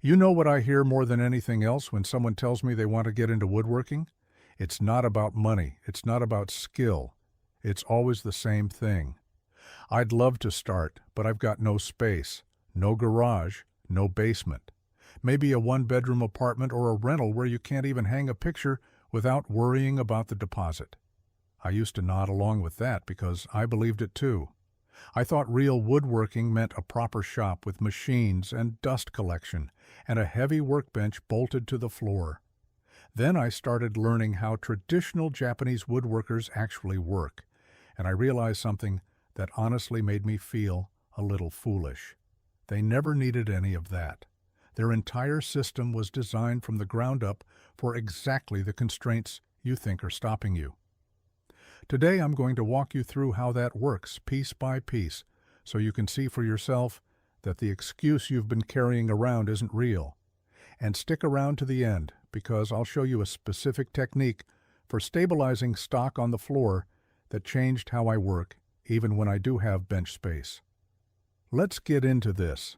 You know what I hear more than anything else when someone tells me they want to get into woodworking? It's not about money. It's not about skill. It's always the same thing. I'd love to start, but I've got no space, no garage, no basement. Maybe a one-bedroom apartment or a rental where you can't even hang a picture without worrying about the deposit. I used to nod along with that because I believed it too. I thought real woodworking meant a proper shop with machines and dust collection and a heavy workbench bolted to the floor. Then I started learning how traditional Japanese woodworkers actually work, and I realized something that honestly made me feel a little foolish. They never needed any of that. Their entire system was designed from the ground up for exactly the constraints you think are stopping you. Today I'm going to walk you through how that works piece by piece so you can see for yourself that the excuse you've been carrying around isn't real. And stick around to the end because I'll show you a specific technique for stabilizing stock on the floor that changed how I work even when I do have bench space. Let's get into this.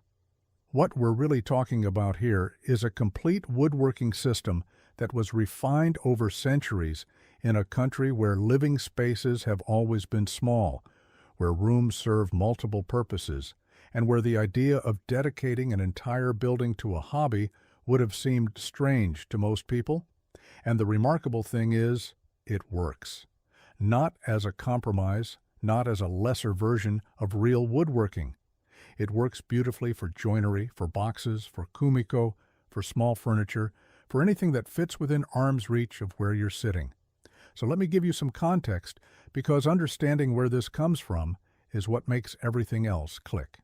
What we're really talking about here is a complete woodworking system that was refined over centuries in a country where living spaces have always been small, where rooms serve multiple purposes, and where the idea of dedicating an entire building to a hobby would have seemed strange to most people. And the remarkable thing is, it works. Not as a compromise, not as a lesser version of real woodworking. It works beautifully for joinery, for boxes, for kumiko, for small furniture, for anything that fits within arm's reach of where you're sitting. So let me give you some context, because understanding where this comes from is what makes everything else click.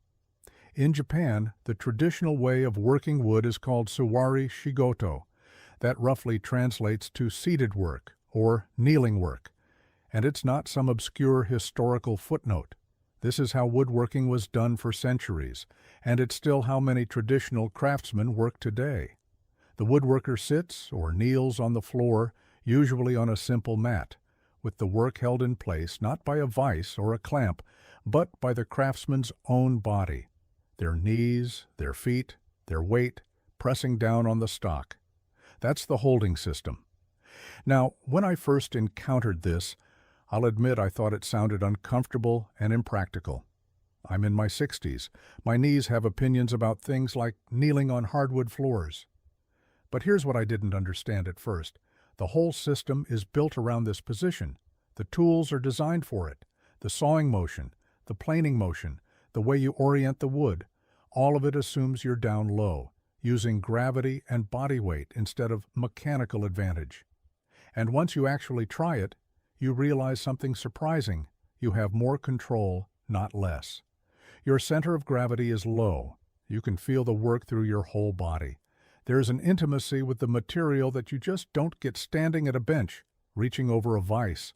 In Japan, the traditional way of working wood is called sawari shigoto. That roughly translates to seated work or kneeling work. And it's not some obscure historical footnote. This is how woodworking was done for centuries, and it's still how many traditional craftsmen work today. The woodworker sits or kneels on the floor, usually on a simple mat, with the work held in place not by a vise or a clamp, but by the craftsman's own body, their knees, their feet, their weight, pressing down on the stock. That's the holding system. Now, when I first encountered this, I'll admit I thought it sounded uncomfortable and impractical. I'm in my 60s. My knees have opinions about things like kneeling on hardwood floors. But here's what I didn't understand at first. The whole system is built around this position. The tools are designed for it. The sawing motion, the planing motion, the way you orient the wood, all of it assumes you're down low, using gravity and body weight instead of mechanical advantage. And once you actually try it, you realize something surprising. You have more control, not less. Your center of gravity is low. You can feel the work through your whole body. There's an intimacy with the material that you just don't get standing at a bench, reaching over a vise.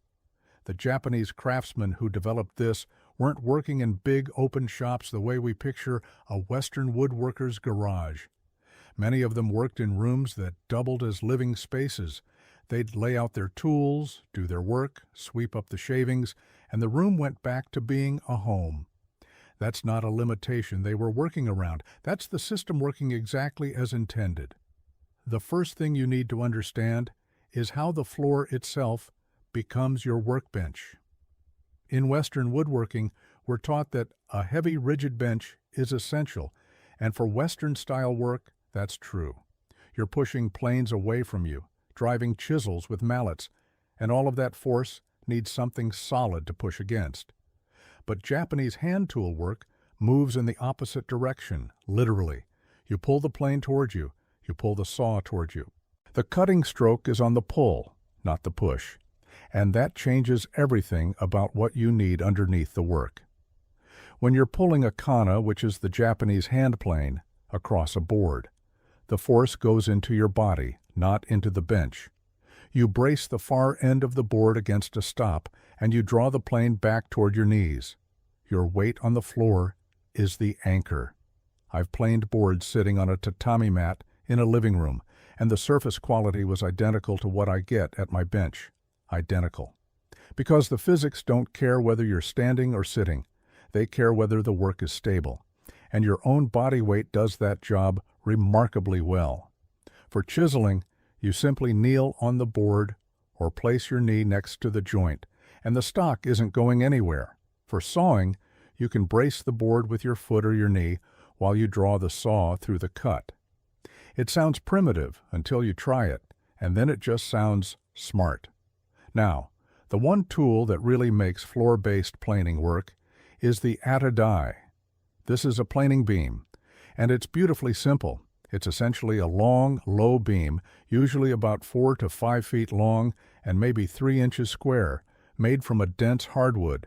The Japanese craftsmen who developed this weren't working in big open shops the way we picture a Western woodworker's garage. Many of them worked in rooms that doubled as living spaces. They'd lay out their tools, do their work, sweep up the shavings, and the room went back to being a home. That's not a limitation they were working around. That's the system working exactly as intended. The first thing you need to understand is how the floor itself becomes your workbench. In Western woodworking, we're taught that a heavy, rigid bench is essential, and for Western-style work, that's true. You're pushing planes away from you, driving chisels with mallets, and all of that force needs something solid to push against. But Japanese hand tool work moves in the opposite direction, literally. You pull the plane toward you, you pull the saw toward you. The cutting stroke is on the pull, not the push, and that changes everything about what you need underneath the work. When you're pulling a kana, which is the Japanese hand plane, across a board, the force goes into your body, not into the bench. You brace the far end of the board against a stop, and you draw the plane back toward your knees. Your weight on the floor is the anchor. I've planed boards sitting on a tatami mat in a living room, and the surface quality was identical to what I get at my bench. Identical. Because the physics don't care whether you're standing or sitting. They care whether the work is stable. And your own body weight does that job remarkably well. For chiseling, you simply kneel on the board or place your knee next to the joint, and the stock isn't going anywhere. For sawing, you can brace the board with your foot or your knee while you draw the saw through the cut. It sounds primitive until you try it, and then it just sounds smart. Now, the one tool that really makes floor-based planing work is the die. This is a planing beam, and it's beautifully simple. It's essentially a long, low beam, usually about 4 to 5 feet long and maybe 3 inches square, made from a dense hardwood.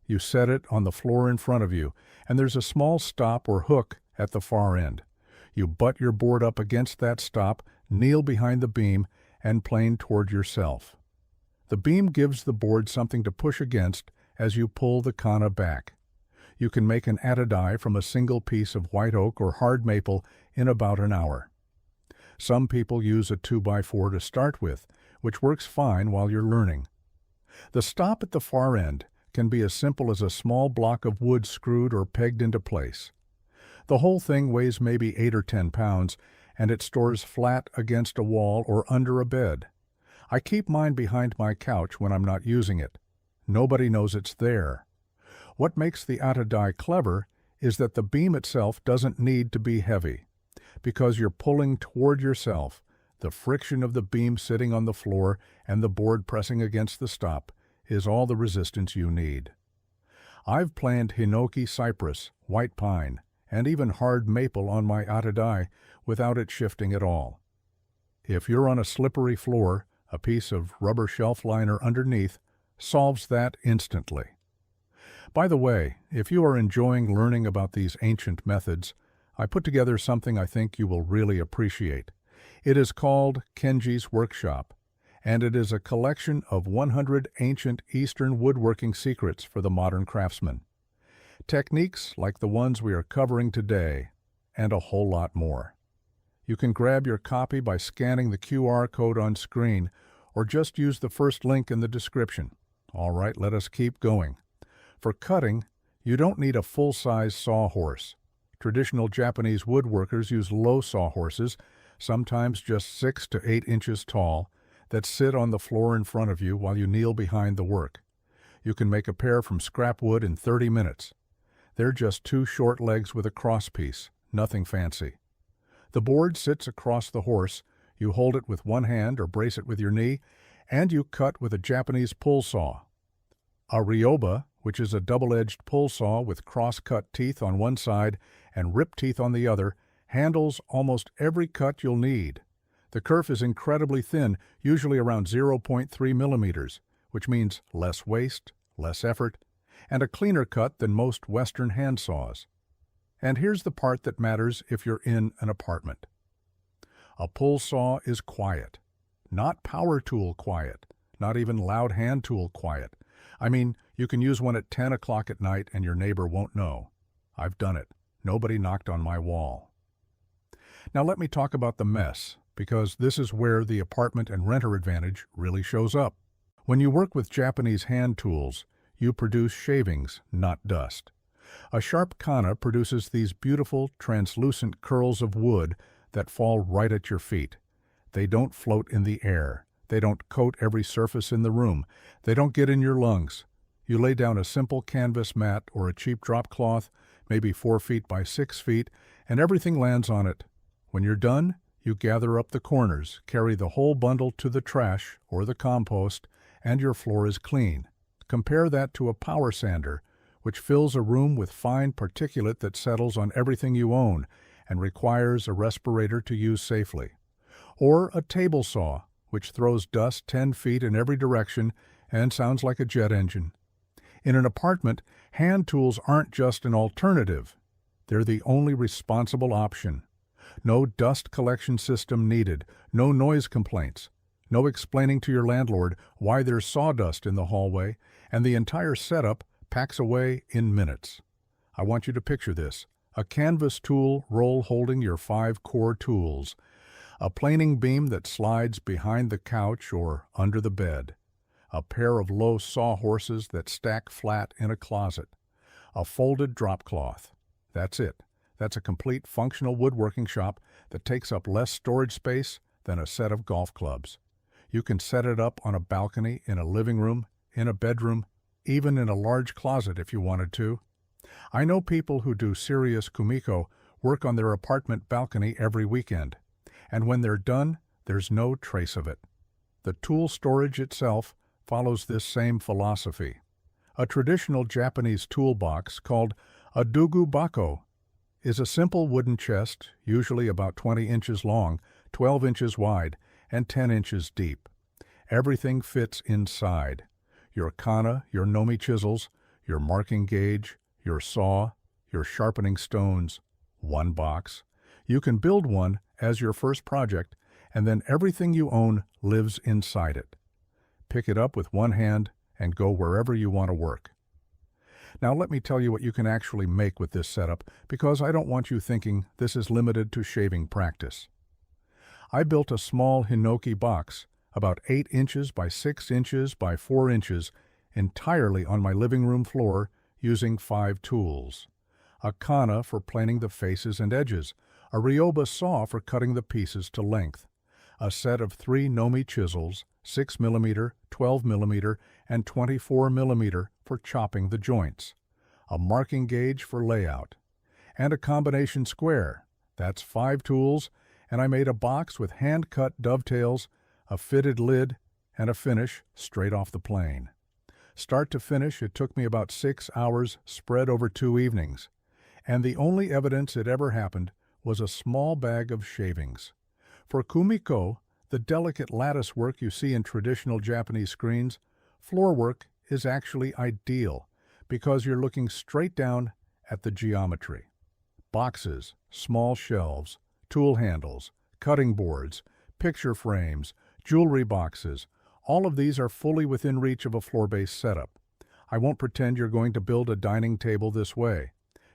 You set it on the floor in front of you, and there's a small stop or hook at the far end. You butt your board up against that stop, kneel behind the beam, and plane toward yourself. The beam gives the board something to push against as you pull the kana back. You can make an die from a single piece of white oak or hard maple in about an hour. Some people use a 2x4 to start with, which works fine while you're learning. The stop at the far end can be as simple as a small block of wood screwed or pegged into place. The whole thing weighs maybe 8 or 10 pounds, and it stores flat against a wall or under a bed. I keep mine behind my couch when I'm not using it. Nobody knows it's there. What makes the die clever is that the beam itself doesn't need to be heavy. Because you're pulling toward yourself, the friction of the beam sitting on the floor and the board pressing against the stop is all the resistance you need. I've planed hinoki cypress, white pine, and even hard maple on my die without it shifting at all. If you're on a slippery floor, a piece of rubber shelf liner underneath solves that instantly. By the way, if you are enjoying learning about these ancient methods, I put together something I think you will really appreciate. It is called Kenji's Workshop, and it is a collection of 100 ancient Eastern woodworking secrets for the modern craftsman. Techniques like the ones we are covering today, and a whole lot more. You can grab your copy by scanning the QR code on screen, or just use the first link in the description. All right, let us keep going. For cutting, you don't need a full-size sawhorse. Traditional Japanese woodworkers use low sawhorses, sometimes just 6 to 8 inches tall, that sit on the floor in front of you while you kneel behind the work. You can make a pair from scrap wood in 30 minutes. They're just 2 short legs with a crosspiece, nothing fancy. The board sits across the horse, you hold it with one hand or brace it with your knee, and you cut with a Japanese pull saw. A ryoba, which is a double-edged pull saw with cross-cut teeth on one side and rip teeth on the other, handles almost every cut you'll need. The kerf is incredibly thin, usually around 0.3 millimeters, which means less waste, less effort, and a cleaner cut than most Western hand saws. And here's the part that matters if you're in an apartment. A pull saw is quiet. Not power tool quiet, not even loud hand tool quiet. I mean, you can use one at 10 o'clock at night and your neighbor won't know. I've done it. Nobody knocked on my wall. Now let me talk about the mess, because this is where the apartment and renter advantage really shows up. When you work with Japanese hand tools, you produce shavings, not dust. A sharp kana produces these beautiful, translucent curls of wood that fall right at your feet. They don't float in the air. They don't coat every surface in the room. They don't get in your lungs. You lay down a simple canvas mat or a cheap drop cloth, maybe 4 feet by 6 feet, and everything lands on it. When you're done, you gather up the corners, carry the whole bundle to the trash or the compost, and your floor is clean. Compare that to a power sander, which fills a room with fine particulate that settles on everything you own and requires a respirator to use safely. Or a table saw, which throws dust 10 feet in every direction and sounds like a jet engine. In an apartment, hand tools aren't just an alternative. They're the only responsible option. No dust collection system needed, no noise complaints, no explaining to your landlord why there's sawdust in the hallway, and the entire setup packs away in minutes. I want you to picture this: a canvas tool roll holding your 5 core tools, a planing beam that slides behind the couch or under the bed, a pair of low sawhorses that stack flat in a closet, a folded drop cloth. That's it. That's a complete functional woodworking shop that takes up less storage space than a set of golf clubs. You can set it up on a balcony, in a living room, in a bedroom, even in a large closet if you wanted to. I know people who do serious kumiko work on their apartment balcony every weekend, and when they're done, there's no trace of it. The tool storage itself follows this same philosophy. A traditional Japanese toolbox called a dugu bako is a simple wooden chest, usually about 20 inches long, 12 inches wide, and 10 inches deep. Everything fits inside. Your kana, your nomi chisels, your marking gauge, your saw, your sharpening stones. One box. You can build one as your first project, and then everything you own lives inside it. Pick it up with one hand and go wherever you want to work. Now let me tell you what you can actually make with this setup, because I don't want you thinking this is limited to shaving practice. I built a small hinoki box, about 8 inches by 6 inches by 4 inches, entirely on my living room floor using 5 tools. A kana for planing the faces and edges, a ryoba saw for cutting the pieces to length, a set of 3 nomi chisels, 6mm, 12mm, and 24mm for chopping the joints, a marking gauge for layout, and a combination square. That's 5 tools, and I made a box with hand-cut dovetails, a fitted lid, and a finish straight off the plane. Start to finish, it took me about 6 hours spread over 2 evenings, and the only evidence it ever happened was a small bag of shavings. For kumiko, the delicate lattice work you see in traditional Japanese screens, floor work is actually ideal because you're looking straight down at the geometry. Boxes, small shelves, tool handles, cutting boards, picture frames, jewelry boxes, all of these are fully within reach of a floor-based setup. I won't pretend you're going to build a dining table this way.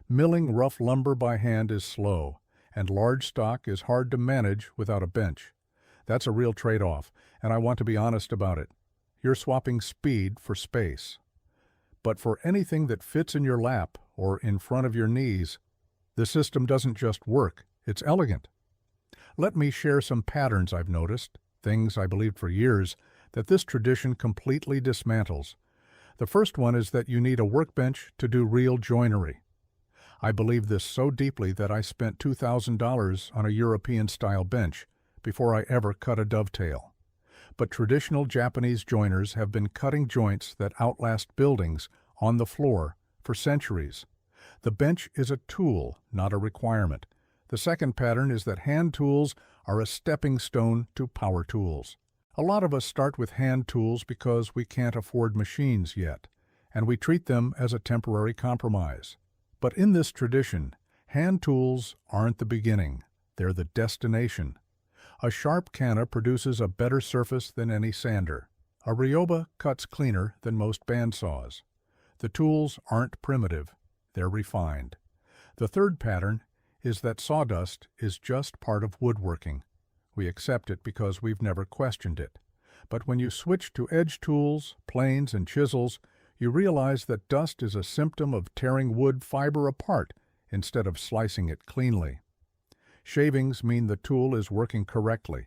Milling rough lumber by hand is slow, and large stock is hard to manage without a bench. That's a real trade-off, and I want to be honest about it. You're swapping speed for space. But for anything that fits in your lap or in front of your knees, the system doesn't just work, it's elegant. Let me share some patterns I've noticed, things I believed for years, that this tradition completely dismantles. The first one is that you need a workbench to do real joinery. I believe this so deeply that I spent $2,000 on a European-style bench before I ever cut a dovetail. But traditional Japanese joiners have been cutting joints that outlast buildings on the floor for centuries. The bench is a tool, not a requirement. The second pattern is that hand tools are a stepping stone to power tools. A lot of us start with hand tools because we can't afford machines yet, and we treat them as a temporary compromise. But in this tradition, hand tools aren't the beginning, they're the destination. A sharp kana produces a better surface than any sander. A ryoba cuts cleaner than most bandsaws. The tools aren't primitive, they're refined. The third pattern is that sawdust is just part of woodworking. We accept it because we've never questioned it. But when you switch to edge tools, planes, and chisels, you realize that dust is a symptom of tearing wood fiber apart instead of slicing it cleanly. Shavings mean the tool is working correctly.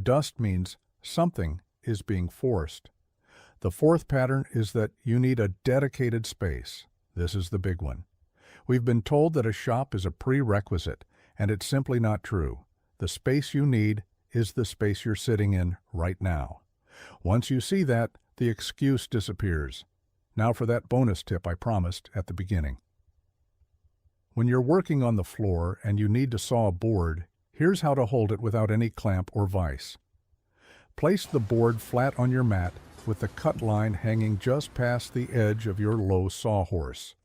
Dust means something is being forced. The fourth pattern is that you need a dedicated space. This is the big one. We've been told that a shop is a prerequisite, and it's simply not true. The space you need is the space you're sitting in right now. Once you see that, the excuse disappears. Now for that bonus tip I promised at the beginning. When you're working on the floor and you need to saw a board, here's how to hold it without any clamp or vise. Place the board flat on your mat with the cut line hanging just past the edge of your low sawhorse.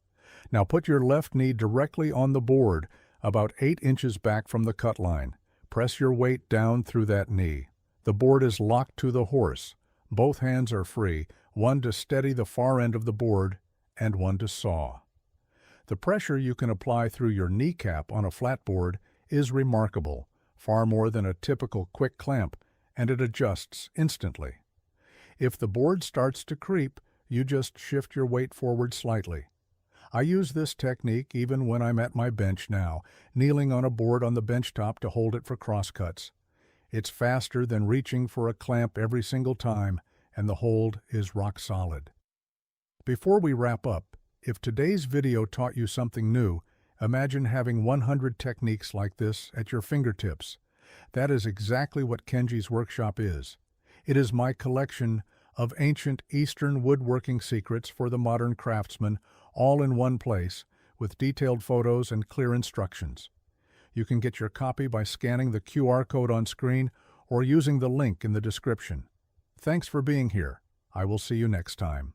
Now put your left knee directly on the board, about 8 inches back from the cut line. Press your weight down through that knee. The board is locked to the horse. Both hands are free, one to steady the far end of the board and one to saw. The pressure you can apply through your kneecap on a flat board is remarkable, far more than a typical quick clamp, and it adjusts instantly. If the board starts to creep, you just shift your weight forward slightly. I use this technique even when I'm at my bench now, kneeling on a board on the bench top to hold it for crosscuts. It's faster than reaching for a clamp every single time, and the hold is rock solid. Before we wrap up, if today's video taught you something new, imagine having 100 techniques like this at your fingertips. That is exactly what Kenji's workshop is. It is my collection of ancient Eastern woodworking secrets for the modern craftsman, all in one place, with detailed photos and clear instructions. You can get your copy by scanning the QR code on screen or using the link in the description. Thanks for being here. I will see you next time.